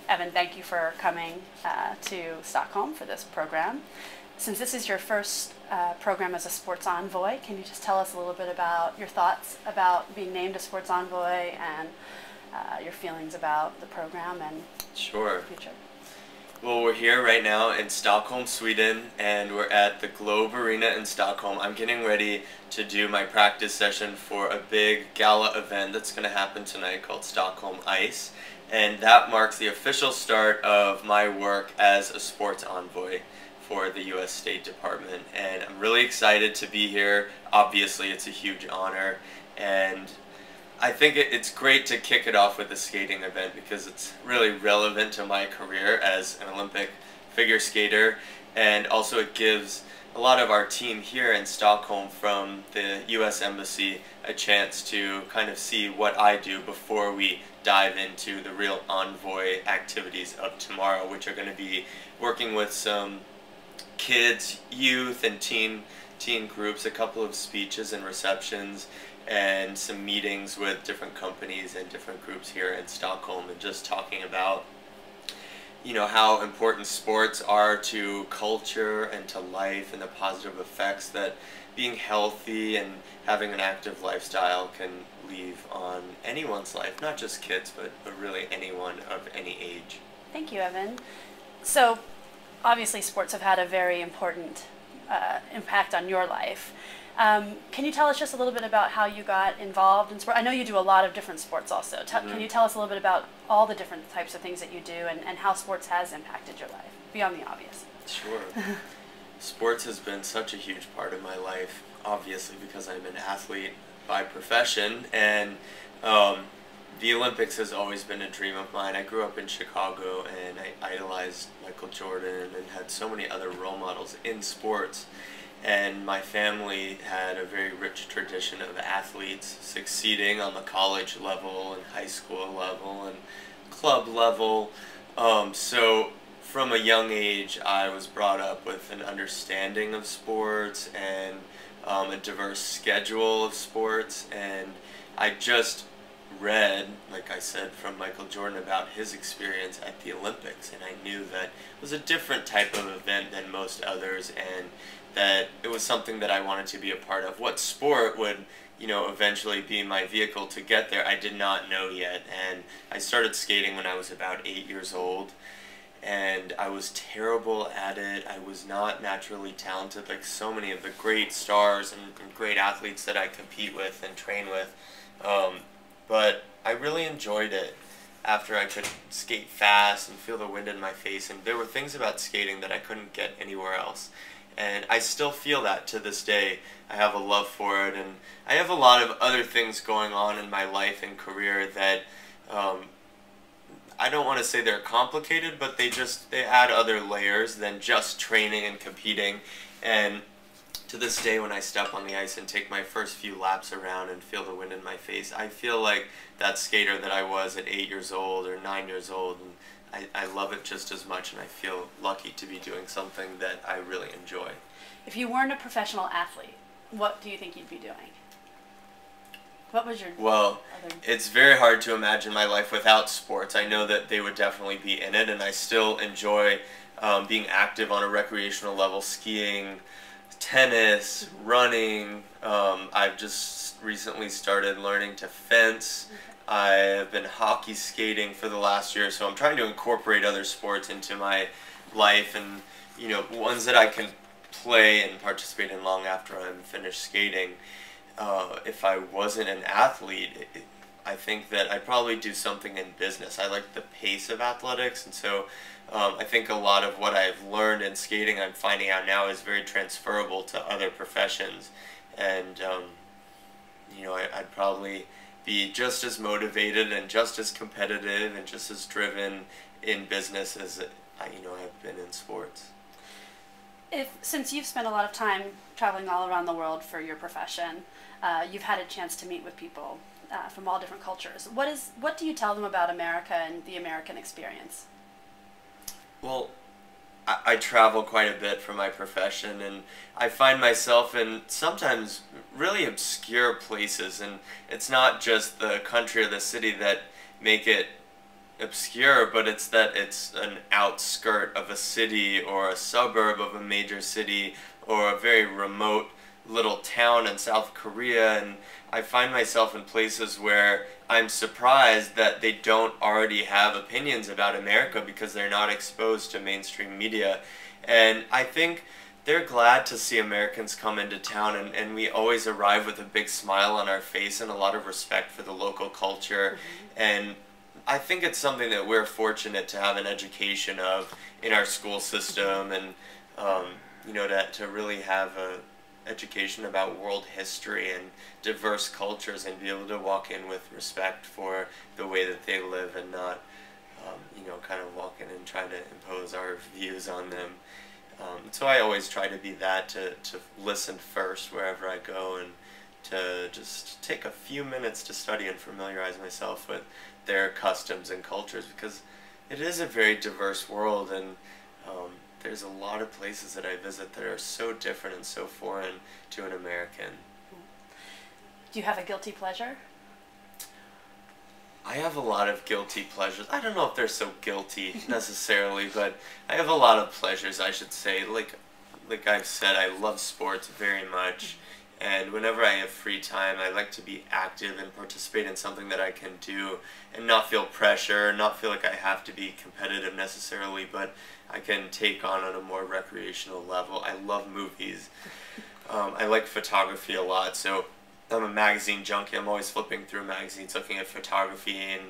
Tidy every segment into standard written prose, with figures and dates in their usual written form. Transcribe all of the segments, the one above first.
Evan, thank you for coming to Stockholm for this program. Since this is your first program as a sports envoy, can you just tell us a little bit about your thoughts about being named a sports envoy and your feelings about the program and Sure. the future? Well, we're here right now in Stockholm, Sweden, and we're at the Globe Arena in Stockholm. I'm getting ready to do my practice session for a big gala event that's going to happen tonight called Stockholm Ice, and that marks the official start of my work as a sports envoy for the U.S. State Department, and I'm really excited to be here. Obviously, it's a huge honor, and I think it's great to kick it off with a skating event because it's really relevant to my career as an Olympic figure skater, and also it gives a lot of our team here in Stockholm from the U.S. Embassy a chance to kind of see what I do before we dive into the real envoy activities of tomorrow, which are going to be working with some kids, youth, and teen groups, a couple of speeches and receptions, and some meetings with different companies and different groups here in Stockholm, and just talking about, you know, how important sports are to culture and to life and the positive effects that being healthy and having an active lifestyle can leave on anyone's life, not just kids, but really anyone of any age. Thank you, Evan. So, obviously sports have had a very important impact on your life. Can you tell us just a little bit about how you got involved in sport? I know you do a lot of different sports also. Can you tell us a little bit about all the different types of things that you do and how sports has impacted your life, beyond the obvious? Sure. Sports has been such a huge part of my life, obviously because I'm an athlete by profession, and the Olympics has always been a dream of mine. I grew up in Chicago and I idolized Michael Jordan and had so many other role models in sports. And my family had a very rich tradition of athletes succeeding on the college level and high school level and club level. So from a young age, I was brought up with an understanding of sports and a diverse schedule of sports. And I just read, like I said, from Michael Jordan about his experience at the Olympics, and I knew that it was a different type of event than most others, and that it was something that I wanted to be a part of. What sport would, you know, eventually be my vehicle to get there, I did not know yet. And I started skating when I was about 8 years old, and I was terrible at it. I was not naturally talented like so many of the great stars and great athletes that I compete with and train with. But I really enjoyed it after I could skate fast and feel the wind in my face, and there were things about skating that I couldn't get anywhere else. And I still feel that to this day. I have a love for it, and I have a lot of other things going on in my life and career that I don't want to say they're complicated, but they add other layers than just training and competing. And to this day, when I step on the ice and take my first few laps around and feel the wind in my face, I feel like that skater that I was at 8 years old or 9 years old, and I love it just as much, and I feel lucky to be doing something that I really enjoy. If you weren't a professional athlete, what do you think you'd be doing? What was your Well, it's very hard to imagine my life without sports. I know that they would definitely be in it, and I still enjoy being active on a recreational level, skiing, tennis, running. I've just recently started learning to fence. I have been hockey skating for the last year, so I'm trying to incorporate other sports into my life, and, you know, ones that I can play and participate in long after I'm finished skating. If I wasn't an athlete, I think that I'd probably do something in business. I like the pace of athletics, and so I think a lot of what I've learned in skating, I'm finding out now, is very transferable to other professions. And you know, I'd probably be just as motivated and just as competitive and just as driven in business as you know, I've been in sports. Since you've spent a lot of time traveling all around the world for your profession, you've had a chance to meet with people from all different cultures. What do you tell them about America and the American experience? Well, I travel quite a bit for my profession, and I find myself in sometimes really obscure places, and it's not just the country or the city that make it obscure, but it's that it's an outskirt of a city or a suburb of a major city or a very remote little town in South Korea, and I find myself in places where I'm surprised that they don't already have opinions about America because they're not exposed to mainstream media. And I think they're glad to see Americans come into town, and we always arrive with a big smile on our face and a lot of respect for the local culture. And I think it's something that we're fortunate to have an education of in our school system, and you know, to really have a education about world history and diverse cultures, and be able to walk in with respect for the way that they live, and not you know, kind of walk in and try to impose our views on them. So I always try to be that, to listen first wherever I go, and to just take a few minutes to study and familiarize myself with their customs and cultures, because it is a very diverse world, and there's a lot of places that I visit that are so different and so foreign to an American. Do you have a guilty pleasure? I have a lot of guilty pleasures. I don't know if they're so guilty necessarily, but I have a lot of pleasures, I should say. Like I've said, I love sports very much, and whenever I have free time, I like to be active and participate in something that I can do and not feel pressure, not feel like I have to be competitive necessarily, but I can take on a more recreational level. I love movies. I like photography a lot, so I'm a magazine junkie. I'm always flipping through magazines looking at photography, and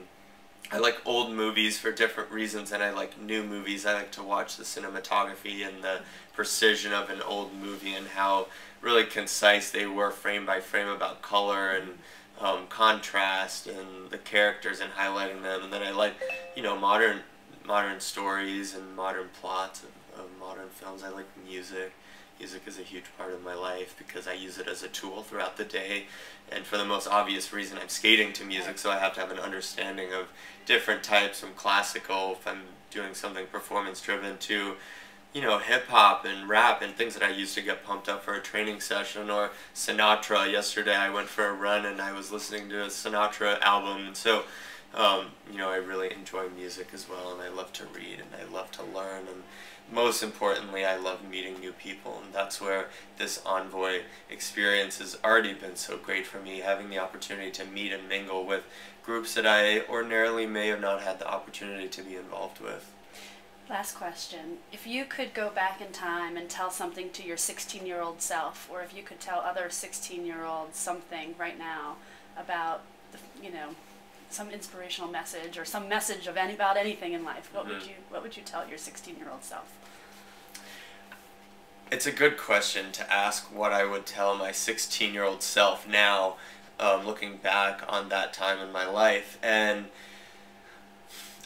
I like old movies for different reasons, and I like new movies. I like to watch the cinematography and the precision of an old movie, and how really concise they were frame by frame about color and contrast and the characters and highlighting them. And then I like, you know, modern stories and modern plots of modern films. I like music. Music is a huge part of my life because I use it as a tool throughout the day, and for the most obvious reason, I'm skating to music, so I have to have an understanding of different types, from classical, if I'm doing something performance driven, to, you know, hip hop and rap and things that I use to get pumped up for a training session, or Sinatra. Yesterday I went for a run and I was listening to a Sinatra album, and so you know, I really enjoy music as well, and I love to read, and I love to learn, and most importantly, I love meeting new people, and that's where this Envoy experience has already been so great for me, having the opportunity to meet and mingle with groups that I ordinarily may have not had the opportunity to be involved with. Last question. If you could go back in time and tell something to your 16-year-old self, or if you could tell other 16-year-olds something right now about, you know, some inspirational message or some message of about anything in life, what would you tell your 16-year-old self? It's a good question to ask what I would tell my 16-year-old self now, looking back on that time in my life. And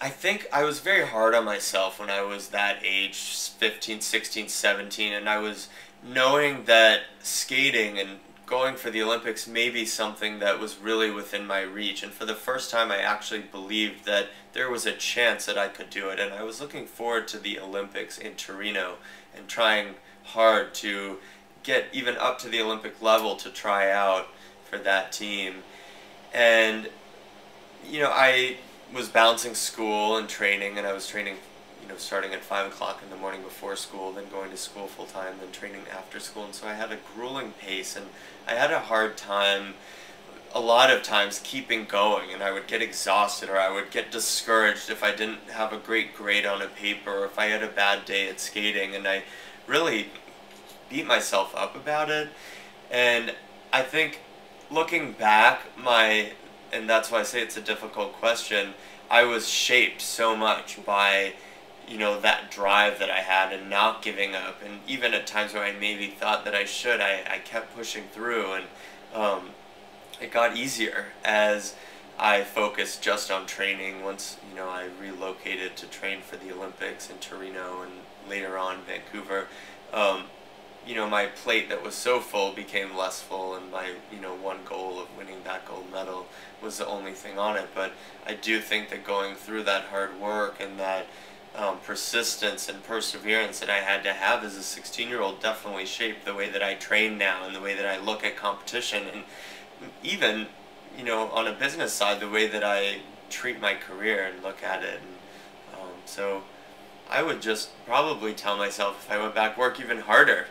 I think I was very hard on myself when I was that age, 15, 16, 17, and I was knowing that skating and going for the Olympics may be something that was really within my reach, and for the first time I actually believed that there was a chance that I could do it, and I was looking forward to the Olympics in Torino and trying hard to get even up to the Olympic level to try out for that team. And you know, I was balancing school and training, and I was training, you know, starting at 5 o'clock in the morning before school, then going to school full time, then training after school, and so I had a grueling pace, and I had a hard time a lot of times keeping going, and I would get exhausted, or I would get discouraged if I didn't have a great grade on a paper, or if I had a bad day at skating, and I really beat myself up about it. And I think looking back, and that's why I say it's a difficult question, I was shaped so much by, you know, that drive that I had and not giving up. And even at times where I maybe thought that I should, I kept pushing through, and it got easier as I focused just on training. Once, you know, I relocated to train for the Olympics in Torino and later on Vancouver, you know, my plate that was so full became less full, and my, you know, one goal of winning that gold medal was the only thing on it. But I do think that going through that hard work and that persistence and perseverance that I had to have as a 16-year-old definitely shaped the way that I train now and the way that I look at competition, and even, you know, on a business side, the way that I treat my career and look at it. And so I would just probably tell myself if I went back, work even harder,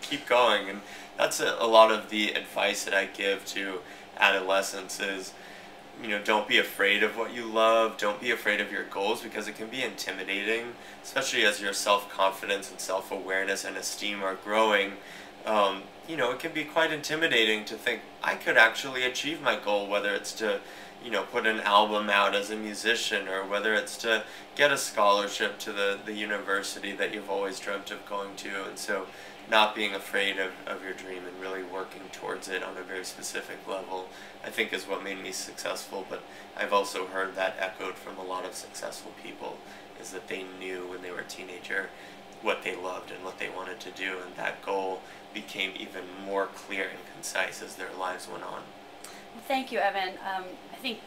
keep going. And that's a lot of the advice that I give to adolescents is, don't be afraid of what you love, don't be afraid of your goals, because it can be intimidating, especially as your self-confidence and self-awareness and esteem are growing. It can be quite intimidating to think, I could actually achieve my goal, whether it's to put an album out as a musician, or whether it's to get a scholarship to the university that you've always dreamt of going to. And so not being afraid of your dream and really working towards it on a very specific level, I think is what made me successful. But I've also heard that echoed from a lot of successful people, is that they knew when they were a teenager what they loved and what they wanted to do, and that goal became even more clear and concise as their lives went on. Well, thank you, Evan. I think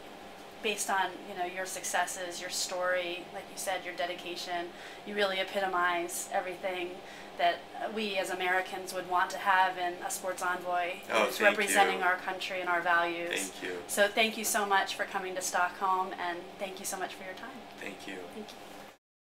based on your successes, your story, like you said, your dedication, you really epitomize everything that we as Americans would want to have in a sports envoy who's representing our country and our values. Thank you. So thank you so much for coming to Stockholm, and thank you so much for your time. Thank you. Thank you.